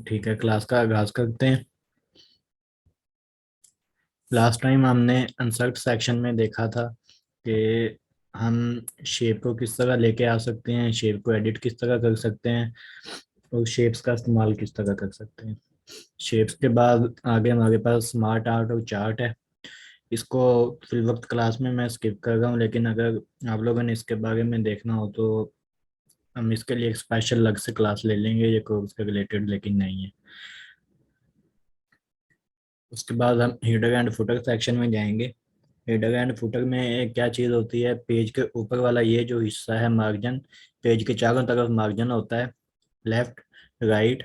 ठीक है, क्लास का आगाज करते हैं। लास्ट टाइम हमने अनसर्ट सेक्शन में देखा था कि हम शेप को किस तरह लेके आ सकते हैं, शेप को एडिट किस तरह कर सकते हैं और शेप्स का इस्तेमाल किस तरह कर सकते हैं। शेप्स के बाद आगे हमारे पास स्मार्ट आर्ट और चार्ट है। इसको फिल वक्त क्लास में मैं स्किप कर रहा हूँ, लेकिन अगर आप लोगों ने इसके बारे में देखना हो तो हम इसके लिए एक स्पेशल अलग से क्लास ले लेंगे, ये कोर्स के रिलेटेड लेकिन नहीं है। उसके बाद हम हेडर एंड फुटर सेक्शन में जाएंगे। हेडर एंड फुटर में क्या चीज़ होती है, पेज के ऊपर वाला ये जो हिस्सा है मार्जिन, पेज के चारों तरफ मार्जिन होता है। लेफ्ट, राइट,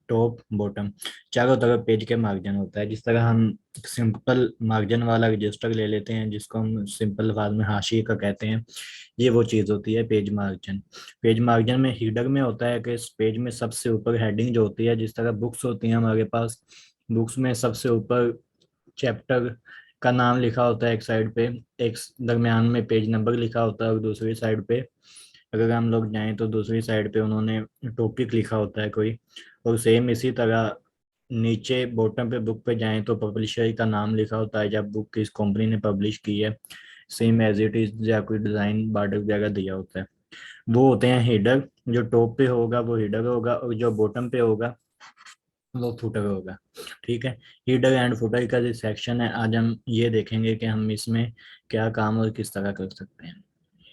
टॉप, बॉटम, चारों तरफ पेज के मार्जिन होता है। जिस तरह हम सिंपल मार्जिन वाला रजिस्टर ले लेते हैं, जिसको हम सिंपल फार्म में हाशिए का कहते हैं, ये वो चीज़ होती है पेज मार्जिन। पेज मार्जिन में हेडर में होता है कि इस पेज में सबसे ऊपर हेडिंग जो होती है, जिस तरह बुक्स होती हैं हमारे पास, बुक्स में सबसे ऊपर चैप्टर का नाम लिखा होता है एक साइड पे, एक दरमियान में पेज नंबर लिखा होता है और दूसरी साइड पे अगर हम लोग जाएं तो दूसरी साइड पे उन्होंने टॉपिक लिखा होता है कोई। और सेम इसी तरह नीचे बॉटम पे बुक पे जाएं तो पब्लिशर का नाम लिखा होता है जब बुक किस कंपनी ने पब्लिश की है। सेम एज इट इज या कोई डिजाइन बॉर्डर वगैरह दिया होता है। वो होते हैं हेडर। जो टॉप पे होगा वो हेडर होगा और जो बॉटम पे होगा वो फुटर होगा। ठीक है। हीडर एंड फुटर का जो सेक्शन है, आज हम ये देखेंगे कि हम इसमें क्या काम और किस तरह कर सकते हैं।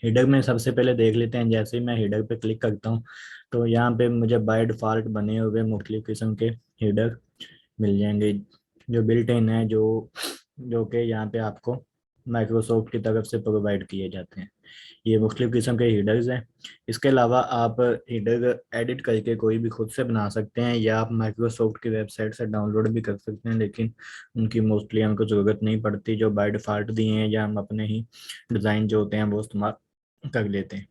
हीडर में सबसे पहले देख लेते हैं। जैसे ही मैं हीडर पे क्लिक करता हूँ तो यहाँ पे मुझे बाय डिफॉल्ट बने हुए मुख्तलिफ किस्म के हीडर मिल जाएंगे, जो बिल्ट इन है, जो जो कि यहाँ पे आपको माइक्रोसॉफ्ट की तरफ से प्रोवाइड किए जाते हैं। ये मुख्तलिफ किस्म के हीडर्स हैं। इसके अलावा आप हीडर एडिट करके कोई भी खुद से बना सकते हैं या आप माइक्रोसॉफ्ट की वेबसाइट से डाउनलोड भी कर सकते हैं, लेकिन उनकी मोस्टली हमको ज़रूरत नहीं पड़ती। जो बाय डिफ़ॉल्ट दिए हैं या हम अपने ही डिज़ाइन जो होते हैं वो इस्तेमाल कर लेते हैं।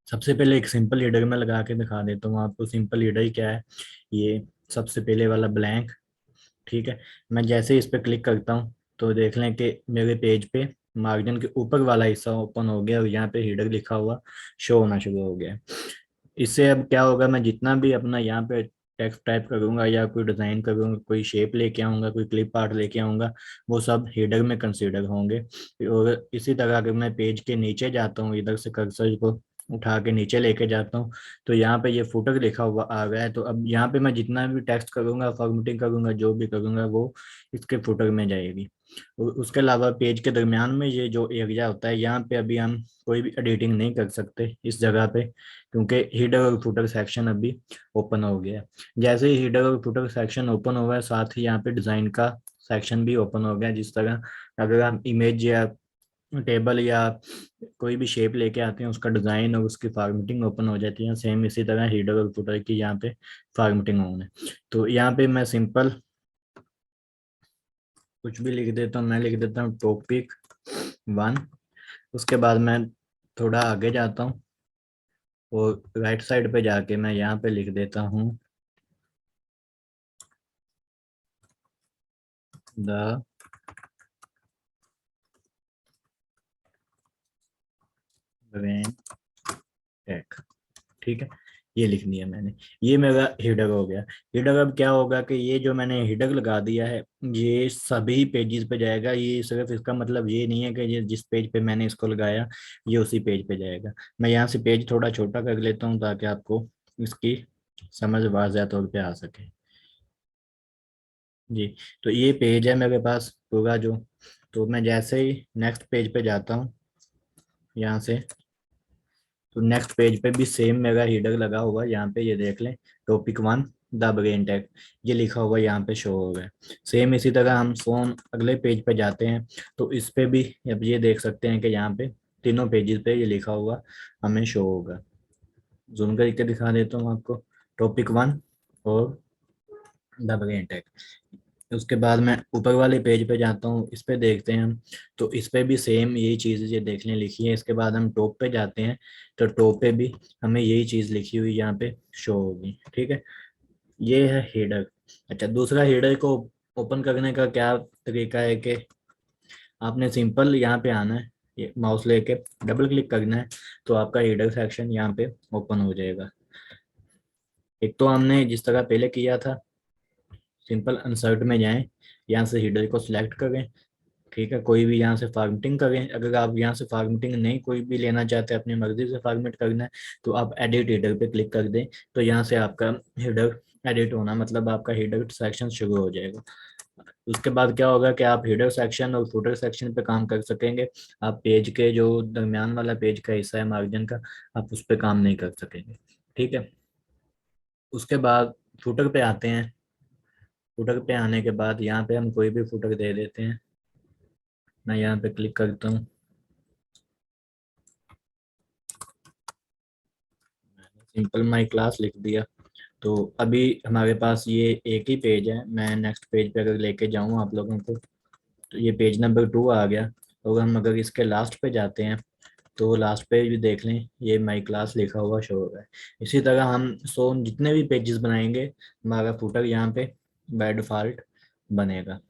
सबसे पहले एक सिंपल हीडर में लगा के दिखा देता हूँ आपको। सिंपल हीडर क्या है, ये सबसे पहले वाला ब्लैंक। ठीक है। मैं जैसे इस पर क्लिक करता हूँ तो देख लें कि मेरे पेज पे मार्जिन के ऊपर वाला हिस्सा ओपन हो गया और यहाँ पे हीडर लिखा हुआ शो होना शुरू हो गया है। इससे अब क्या होगा, मैं जितना भी अपना यहाँ पे टेक्स्ट टाइप करूंगा या कोई डिजाइन करूंगा, कोई शेप लेके आऊंगा, कोई क्लिप आर्ट लेके आऊंगा, वो सब हेडर में कंसीडर होंगे। और इसी तरह अगर मैं पेज के नीचे जाता हूँ, इधर से कर्सर को उठा के नीचे लेके जाता हूँ तो यहाँ पे ये फुटर लिखा हुआ आ गया है। तो अब यहाँ पे मैं जितना भी टेक्स्ट करूंगा, फॉर्मेटिंग करूंगा, जो भी करूंगा, वो इसके फुटर में जाएगी। और उसके अलावा पेज के दरमियान में ये जो एरिया होता है, यहाँ पे अभी हम कोई भी एडिटिंग नहीं कर सकते इस जगह पे, क्योंकि हीडर और फुटर सेक्शन अभी ओपन हो गया है। जैसे ही हीडर और फुटर सेक्शन ओपन हुआ है, साथ ही यहाँ पे डिजाइन का सेक्शन भी ओपन हो गया। जिस तरह अगर हम इमेज या टेबल या कोई भी शेप लेके आते हैं, उसका डिजाइन और उसकी फॉर्मेटिंग ओपन हो जाती है, सेम इसी तरह हीडर और फुटर की यहाँ पे फॉर्मेटिंग ऑन है। तो यहाँ पे मैं सिंपल कुछ भी लिख देता हूँ। मैं लिख देता हूँ टॉपिक 1। उसके बाद मैं थोड़ा आगे जाता हूँ और राइट साइड पे जाके मैं यहाँ पे लिख देता हूँ द ब्रेन टेक। ठीक है। ये लिख दिया मैंने। ये मेरा हेडर हो गया। हेडर अब क्या होगा कि ये जो मैंने हेडर लगा दिया है, ये सभी पेजेस पे जाएगा। ये सिर्फ इसका मतलब ये नहीं है कि ये जिस पेज पे मैंने इसको लगाया ये उसी पेज पे जाएगा। मैं यहाँ से पेज थोड़ा छोटा कर लेता हूँ ताकि आपको इसकी समझ वाज़ह तौर पे आ सके। जी। तो ये पेज है मेरे पास पूरा जो। तो मैं जैसे ही नेक्स्ट पेज पे जाता हूँ यहाँ से, तो नेक्स्ट पेज पे भी सेम मेरा हीडर लगा हुआ है। यहाँ पे ये देख लें, टॉपिक 1 द ब्रेन टेक, ये लिखा हुआ यहाँ पे शो हो गया। सेम इसी तरह हम फोन अगले पेज पे जाते हैं तो इस पे भी अब ये देख सकते हैं कि यहाँ पे तीनों पेजेस पे ये लिखा हुआ हमें शो होगा। जूम करके दिखा देता हूँ आपको। टॉपिक 1 और द ब्रेन टेक। उसके बाद मैं ऊपर वाले पेज पे जाता हूँ, इस पे देखते हैं हम। तो इस पे भी सेम यही चीज़ ये देखने लिखी है। इसके बाद हम टॉप पे जाते हैं तो टॉप पे भी हमें यही चीज़ लिखी हुई यहाँ पे शो होगी। ठीक है। ये है हेडर। अच्छा, दूसरा हेडर को ओपन करने का क्या तरीका है कि आपने सिंपल यहाँ पे आना है, ये माउस लेके डबल क्लिक करना है तो आपका हेडर सेक्शन यहाँ पे ओपन हो जाएगा। एक तो हमने जिस तरह पहले किया था, सिंपल इंसर्ट में जाएं, यहाँ से हेडर को सिलेक्ट करें, ठीक है, कोई भी यहाँ से फॉर्मेटिंग करें। अगर आप यहाँ से फॉर्मेटिंग नहीं कोई भी लेना चाहते, अपनी मर्जी से फॉर्मेट करना है, तो आप एडिट हेडर पे क्लिक कर दें। तो यहाँ से आपका हेडर एडिट होना मतलब आपका हेडर सेक्शन शुरू हो जाएगा। उसके बाद क्या होगा कि आप हेडर सेक्शन और फुटर सेक्शन पे काम कर सकेंगे। आप पेज के जो दरमियान वाला पेज का हिस्सा है मार्जिन का, आप उस पर काम नहीं कर सकेंगे, ठीक है। उसके बाद फुटर पे आते हैं। फुटर पे आने के बाद यहाँ पे हम कोई भी फुटर दे देते हैं। मैं यहाँ पे क्लिक करता हूँ, सिंपल माई क्लास लिख दिया। तो अभी हमारे पास ये एक ही पेज है। मैं नेक्स्ट पेज पे अगर लेके जाऊँ आप लोगों को, तो ये पेज नंबर 2 आ गया। और हम अगर इसके लास्ट पे जाते हैं, तो लास्ट पेज भी देख लें, ये माई क्लास लिखा हुआ शो हो रहा है। इसी तरह हम जितने भी पेजेस बनाएंगे, हमारा फुटर यहाँ पे बाय डिफॉल्ट बनेगा।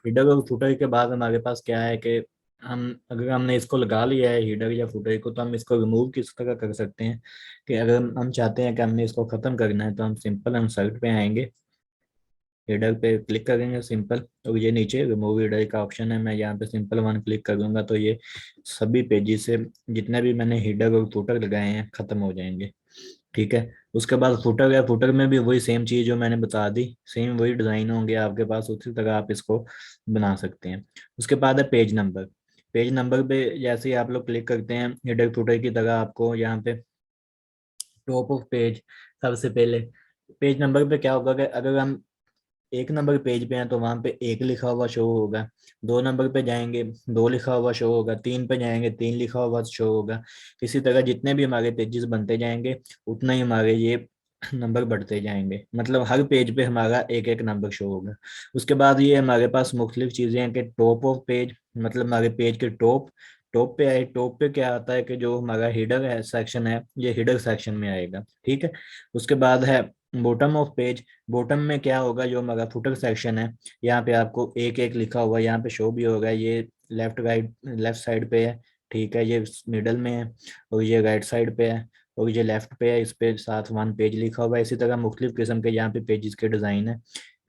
हीडर और फुटर के बाद हमारे पास क्या है कि हम अगर हमने इसको लगा लिया है हीडर या फुटर को, तो हम इसको रिमूव किस तरह कर सकते हैं कि अगर हम चाहते हैं कि हमने इसको खत्म करना है, तो हम सिंपल इंसर्ट पे आएंगे, हेडर पे क्लिक करेंगे सिंपल, और ये नीचे रिमूव हेडर का ऑप्शन है। मैं यहाँ पे सिंपल वन क्लिक करूंगा, तो ये सभी पेजेस से जितने भी मैंने हेडर और फुटर लगाए हैं खत्म हो जाएंगे, ठीक है। उसके बाद फुटर है, फुटर में भी वही सेम चीज जो मैंने बता दी, सेम वही डिजाइन होंगे आपके पास, उसी तरह आप इसको बना सकते हैं। उसके बाद है पेज नंबर। पेज नंबर पे जैसे ही आप लोग क्लिक करते हैं, हेडर फुटर की तरह आपको यहाँ पे टॉप ऑफ पेज, सबसे पहले पेज नंबर पे क्या होगा कि अगर हम एक नंबर पेज पे हैं तो वहां पे एक लिखा हुआ शो होगा। 2 नंबर पे जाएंगे, 2 लिखा हुआ शो होगा। 3 पे जाएंगे, 3 लिखा हुआ शो होगा। इसी तरह जितने भी हमारे पेजेस बनते जाएंगे, उतना ही हमारे ये नंबर बढ़ते जाएंगे। मतलब हर पेज पे हमारा एक एक नंबर शो होगा। उसके बाद ये हमारे पास मुख्तलिफ चीजें हैं कि टॉप ऑफ पेज, मतलब हमारे पेज के टॉप, टॉप पे आए। टॉप पे क्या आता है कि जो हमारा हेडर है सेक्शन है, ये हेडर सेक्शन में आएगा, ठीक है। उसके बाद है बॉटम ऑफ पेज। बॉटम में क्या होगा, जो हमारा फुटर सेक्शन है, यहाँ पे आपको एक एक लिखा हुआ यहाँ पे शो भी होगा। ये लेफ्ट राइट लेफ्ट साइड पे है, ठीक है, ये मिडल में है, और ये राइट साइड पे है, और ये लेफ्ट पे है। इस पे साथ 1 पेज लिखा हुआ है। इसी तरह मुख्तलिफ किस्म के यहाँ पे पेजेस के डिजाइन है।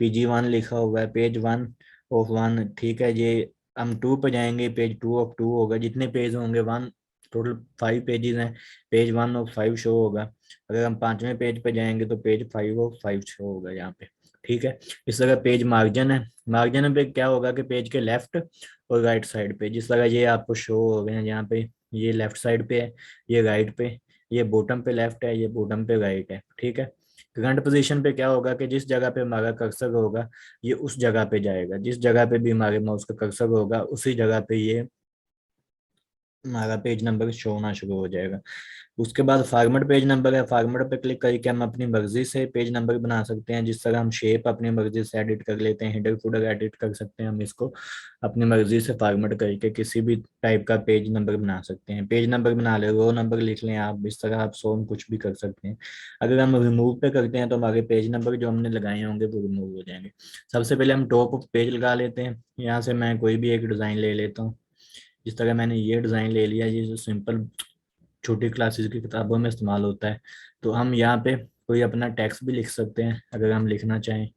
PG1 लिखा हुआ है, पेज 1 ऑफ 1, ठीक है। ये हम 2 पे जाएंगे, पेज 2 ऑफ 2 होगा। जितने पेज होंगे 1, टोटल 5 पेजेस हैं, पेज 1 ऑफ 5 शो होगा। अगर हम 5वें पेज पे जाएंगे तो पेज 5 ऑफ 5 शो होगा यहाँ पे, ठीक है। इस तरह पेज मार्जिन है। मार्जिन पे क्या होगा कि पेज के लेफ्ट और राइट साइड पे, जिस तरह ये आपको शो हो गए हैं यहाँ पे, ये लेफ्ट साइड पे है, ये राइट पे, ये बॉटम पे लेफ्ट है, ये बॉटम पे राइट है, ठीक है। करंट पोजीशन पे क्या होगा कि जिस जगह पे हमारा कर्सर होगा, ये उस जगह पे जाएगा। जिस जगह पे भी हमारे माउस का कर्सर होगा, उसी जगह पे ये हमारा पेज नंबर शो होना शुरू हो जाएगा। उसके बाद फॉर्मेट पेज नंबर है। फॉर्मेट पे क्लिक करके हम अपनी मर्जी से पेज नंबर बना सकते हैं। जिस तरह हम शेप अपनी मर्जी से एडिट कर लेते हैं, हेडर फुटर एडिट कर सकते हैं, हम इसको अपनी मर्जी से फॉर्मेट करके किसी भी टाइप का पेज नंबर बना सकते हैं। पेज नंबर बना ले, रो नंबर लिख लें आप, इस तरह आप सो कुछ भी कर सकते हैं। अगर हम रिमूव पे करते हैं तो हमारे पेज नंबर जो हमने लगाए होंगे वो रिमूव हो जाएंगे। सबसे पहले हम टॉप ऑफ पेज लगा लेते हैं। यहाँ से मैं कोई भी एक डिज़ाइन ले लेता हूँ। जिस तरह मैंने ये डिज़ाइन ले लिया, ये जो सिंपल छोटी क्लासेस की किताबों में इस्तेमाल होता है। तो हम यहाँ पे कोई अपना टेक्स्ट भी लिख सकते हैं अगर हम लिखना चाहें।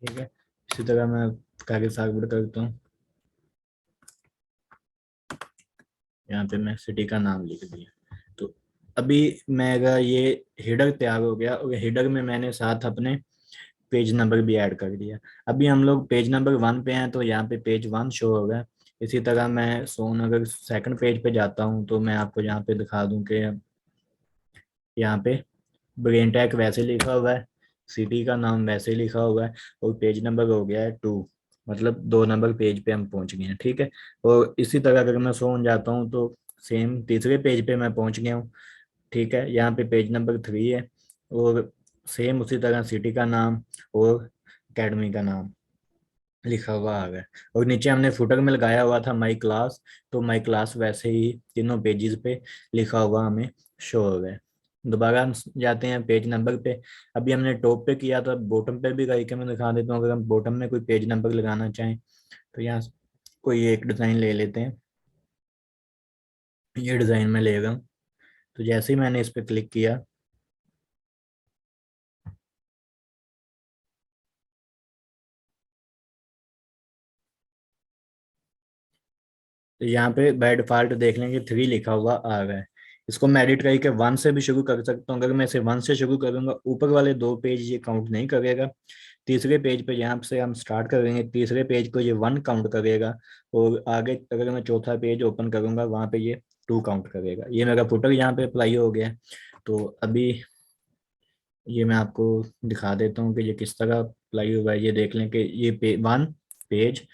ठीक है, इसी तरह मैं कागज फॉरवर्ड करता हूँ। यहाँ पे मैं सिटी का नाम लिख दिया। तो अभी मैं अगर ये हेडर तैयार हो गया, और हेडर में मैंने साथ अपने पेज नंबर भी ऐड कर दिया। अभी हम लोग पेज नंबर 1 पे हैं, तो यहाँ पे पेज 1 शो होगा। इसी तरह मैं सोन अगर सेकंड पेज पे जाता हूँ, तो मैं आपको यहाँ पे दिखा दूँ कि यहाँ पे ब्रेन टैक वैसे लिखा हुआ है, सिटी का नाम वैसे लिखा हुआ है, और पेज नंबर हो गया है 2। मतलब 2 नंबर पेज पे हम पहुंच गए हैं, ठीक है। और इसी तरह अगर मैं सोन जाता हूँ, तो सेम तीसरे पेज पे मैं पहुंच गया हूँ, ठीक है। यहाँ पे पेज नंबर 3 है, और सेम उसी तरह सिटी का नाम और एकेडमी का नाम लिखा हुआ आ गया। और नीचे हमने फुटर में लगाया हुआ था माई क्लास, तो माई क्लास वैसे ही तीनों पेजेस पे लिखा हुआ हमें शो हो गया। दोबारा हम जाते हैं पेज नंबर पे। अभी हमने टॉप पे किया, तो अब बॉटम पे भी करके मैं दिखा देता हूँ। अगर हम बॉटम में कोई पेज नंबर लगाना चाहें तो यहाँ कोई एक डिज़ाइन ले लेते हैं। ये डिज़ाइन में लेगा हूँ। तो जैसे ही मैंने इस पर क्लिक किया, तो यहाँ पे बाय डिफॉल्ट देख लेंगे 3 लिखा हुआ आ रहा है। इसको मैं एडिट करके 1 से भी शुरू कर सकता हूँ। अगर मैं इसे 1 से शुरू करूंगा, ऊपर वाले 2 पेज ये काउंट नहीं करेगा। तीसरे पेज पे यहाँ से हम स्टार्ट करेंगे, तीसरे पेज को ये 1 काउंट करेगा। और आगे अगर मैं चौथा पेज ओपन करूंगा, वहां पे ये 2 काउंट करेगा। ये मेरा फुटर यहाँ पे अप्लाई हो गया है। तो अभी ये मैं आपको दिखा देता हूँ कि ये किस तरह अप्लाई हुआ है। ये देख लें कि ये 1 पेज,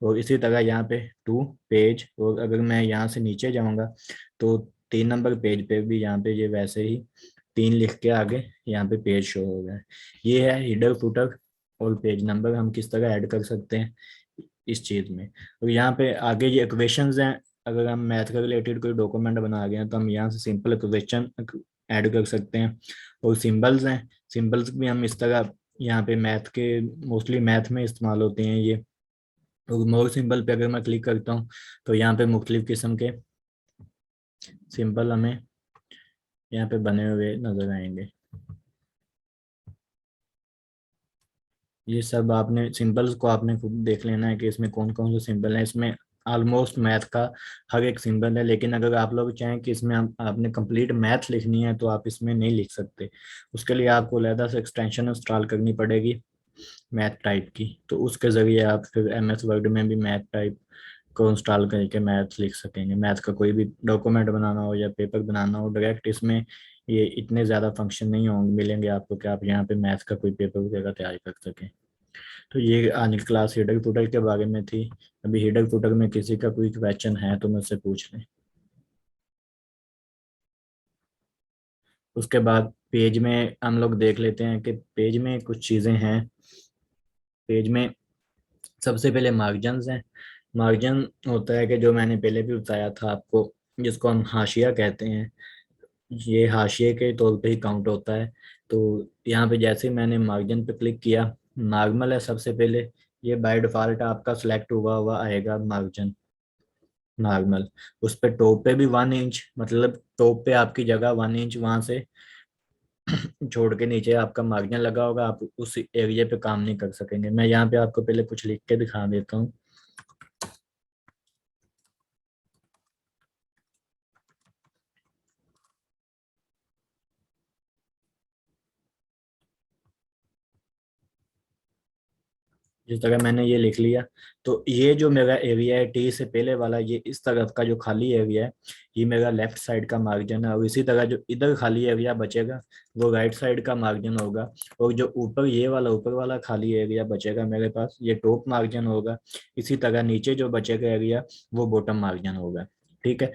और इसी तरह यहाँ पे 2 पेज। और अगर मैं यहाँ से नीचे जाऊँगा, तो 3 नंबर पेज पे भी यहाँ पे ये वैसे ही 3 लिख के आगे यहाँ पे पेज शो हो गया है। ये है हेडर फुटर और पेज नंबर हम किस तरह ऐड कर सकते हैं इस चीज़ में। और यहाँ पे आगे ये इक्वेशंस हैं। अगर हम मैथ के रिलेटेड कोई डॉक्यूमेंट बना गए हैं, तो हम यहाँ से सिंपल इक्वेशन ऐड कर सकते हैं। और सिंबल्स हैं, सिंबल्स भी हम इस तरह यहाँ पे मैथ के, मोस्टली मैथ में इस्तेमाल होते हैं ये। और मोर सिंबल पे अगर मैं क्लिक करता हूँ, तो यहाँ पे मुख्तलिफ किस्म के सिंबल हमें यहाँ पे बने हुए नजर आएंगे। ये सब आपने सिंबल्स को आपने खुद देख लेना है कि इसमें कौन कौन से सिंबल हैं। इसमें ऑलमोस्ट मैथ का हर एक सिंबल है, लेकिन अगर आप लोग चाहें कि इसमें आपने कंप्लीट मैथ लिखनी है, तो आप इसमें नहीं लिख सकते। उसके लिए आपको अलहदा से एक्सटेंशन इंस्टॉल करनी पड़ेगी मैथ टाइप की। तो उसके ज़रिए आप फिर MS वर्ड में भी मैथ टाइप को इंस्टॉल करके मैथ लिख सकेंगे। मैथ का कोई भी डॉक्यूमेंट बनाना हो या पेपर बनाना हो, डायरेक्ट इसमें ये इतने ज़्यादा फंक्शन नहीं होंगे, मिलेंगे आपको कि आप यहाँ पे मैथ का कोई पेपर वगैरह तैयार कर सकें। तो ये आज की क्लास हेडर फुटर के बारे में थी। अभी हेडर फुटर में किसी का कोई क्वेश्चन है तो मुझसे पूछ लें। उसके बाद पेज में हम लोग देख लेते हैं कि पेज में कुछ चीज़ें हैं। पेज में सबसे पहले मार्जिन्स हैं। मार्जिन होता है कि जो मैंने पहले भी बताया था आपको, जिसको हम हाशिया कहते हैं। ये हाशिए के तौर पे ही काउंट होता है। तो यहाँ पे जैसे ही मैंने मार्जिन पे क्लिक किया, नॉर्मल है सबसे पहले। ये बाय डिफॉल्ट आपका सिलेक्ट हुआ हुआ आएगा मार्जिन नॉर्मल। उस पे टॉप पे भी 1 इंच, मतलब टॉप पे आपकी जगह 1 इंच वहां से छोड़ के नीचे आपका मार्जिन लगा होगा। आप उस एरिया पे काम नहीं कर सकेंगे। मैं यहाँ पे आपको पहले कुछ लिख के दिखा देता हूँ। जिस तरह मैंने ये लिख लिया, तो ये जो मेरा एरिया है टी से पहले वाला, ये इस तरफ का जो खाली एरिया है, ये मेरा लेफ्ट साइड का मार्जिन है। और इसी तरह जो इधर खाली एरिया बचेगा, वो राइट साइड का मार्जिन होगा। और जो ऊपर ये वाला ऊपर वाला खाली एरिया बचेगा मेरे पास, ये टॉप मार्जिन होगा। इसी तरह नीचे जो बचेगा एरिया, वो बॉटम मार्जिन होगा। ठीक है।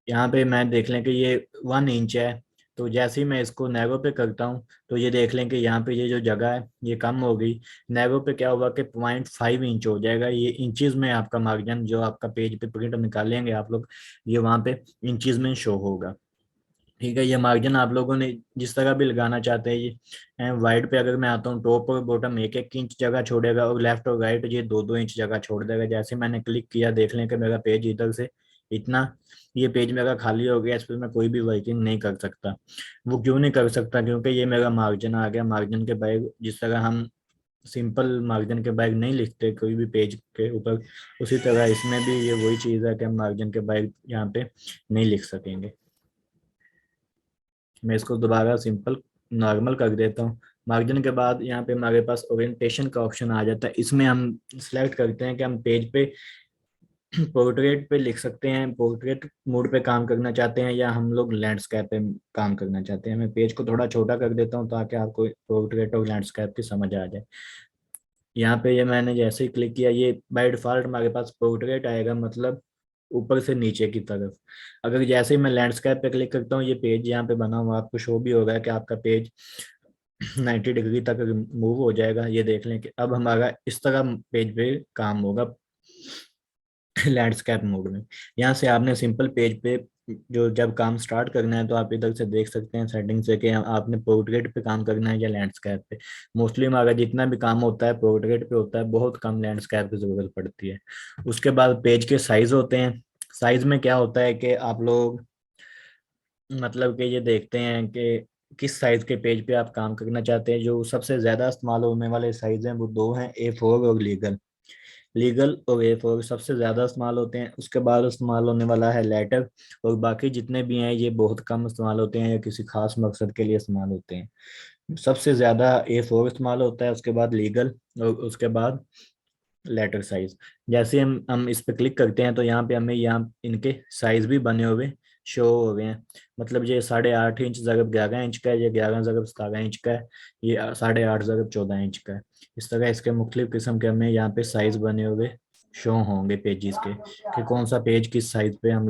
यहाँ पे मैं देख लें कि ये 1 इंच है। तो जैसे ही मैं इसको नैरो पे करता हूँ, तो ये देख लें कि यहाँ पे ये जो जगह है ये कम हो गई। नैरो पे क्या हुआ कि 0.5 इंच हो जाएगा। ये इंचेस में आपका मार्जिन जो आपका पेज पे प्रिंट निकालेंगे आप लोग, ये वहाँ पे इंचेस में शो होगा। ठीक है। ये मार्जिन आप लोगों ने जिस तरह भी लगाना चाहते हैं, ये वाइड पे अगर मैं आता हूँ, टॉप और बॉटम 1-1 इंच जगह छोड़ेगा, और लेफ्ट और राइट ये 2-2 इंच जगह छोड़ देगा। जैसे मैंने क्लिक किया, देख लें कि मेरा पेज इधर से इतना, ये पेज मेरा खाली हो गया। इस पर मैं कोई भी वर्किंग नहीं कर सकता। वो क्यों नहीं कर सकता? क्योंकि ये मेरा मार्जिन आ गया। मार्जिन के बैग जिस तरह हम सिंपल मार्जिन के बैग नहीं लिखते कोई भी पेज के ऊपर, उसी तरह इसमें भी ये वही चीज़ है कि हम मार्जिन के बैग यहाँ पे नहीं लिख सकेंगे। मैं इसको दोबारा सिंपल नॉर्मल कर देता हूँ। मार्जिन के बाद यहाँ पे हमारे पास ओरिएंटेशन का ऑप्शन आ जाता है। इसमें हम सिलेक्ट करते हैं कि हम पेज पे पोर्ट्रेट पे लिख सकते हैं, पोर्ट्रेट मोड पे काम करना चाहते हैं, या हम लोग लैंडस्केप पे काम करना चाहते हैं। मैं पेज को थोड़ा छोटा कर देता हूँ ताकि आपको पोर्ट्रेट और लैंडस्केप की समझ आ जाए। यहाँ पे ये मैंने जैसे ही क्लिक किया, ये बाय डिफॉल्ट हमारे पास पोर्ट्रेट आएगा, मतलब ऊपर से नीचे की तरफ। अगर जैसे ही मैं लैंडस्केप पे क्लिक करता हूँ, ये पेज यहाँ पे बना हुआ आपको शो भी होगा कि आपका पेज 90 डिग्री तक मूव हो जाएगा। ये देख लें कि अब हमारा इस तरह पेज पे काम होगा लैंडस्केप मोड में। यहाँ से आपने सिंपल पेज पे जो जब काम स्टार्ट करना है तो आप इधर से देख सकते हैं सेटिंग से कि आपने पोर्ट्रेट पे काम करना है या लैंडस्केप पे। मोस्टली हमारा जितना भी काम होता है पोर्ट्रेट पे होता है, बहुत कम लैंडस्केप की जरूरत पड़ती है। उसके बाद पेज के साइज होते हैं। साइज में क्या होता है कि आप लोग मतलब कि ये देखते हैं कि किस साइज के पेज पे आप काम करना चाहते हैं। जो सबसे ज्यादा इस्तेमाल होने वाले साइज हैं वो दो हैं, A4 और लीगल। लीगल और A4 सबसे ज्यादा इस्तेमाल होते हैं। उसके बाद इस्तेमाल होने वाला है लेटर, और बाकी जितने भी हैं ये बहुत कम इस्तेमाल होते हैं या किसी खास मकसद के लिए इस्तेमाल होते हैं। सबसे ज्यादा A4 इस्तेमाल होता है, उसके बाद लीगल, और उसके बाद लेटर साइज। जैसे हम इस पे क्लिक करते हैं तो यहाँ पे हमें यहाँ इनके साइज भी बने हुए शो हो गए हैं। मतलब ये 8.5 इंच ज़रब 11 इंच का है, ये 11 ज़रब 17 इंच का है, ये 8.5 ज़रब 14 इंच का है। इस तरह इसके मुख्तलिफ किस्म के हमें यहाँ पे साइज बने हुए शो होंगे पेजेस के, कि कौन सा पेज किस साइज पे हम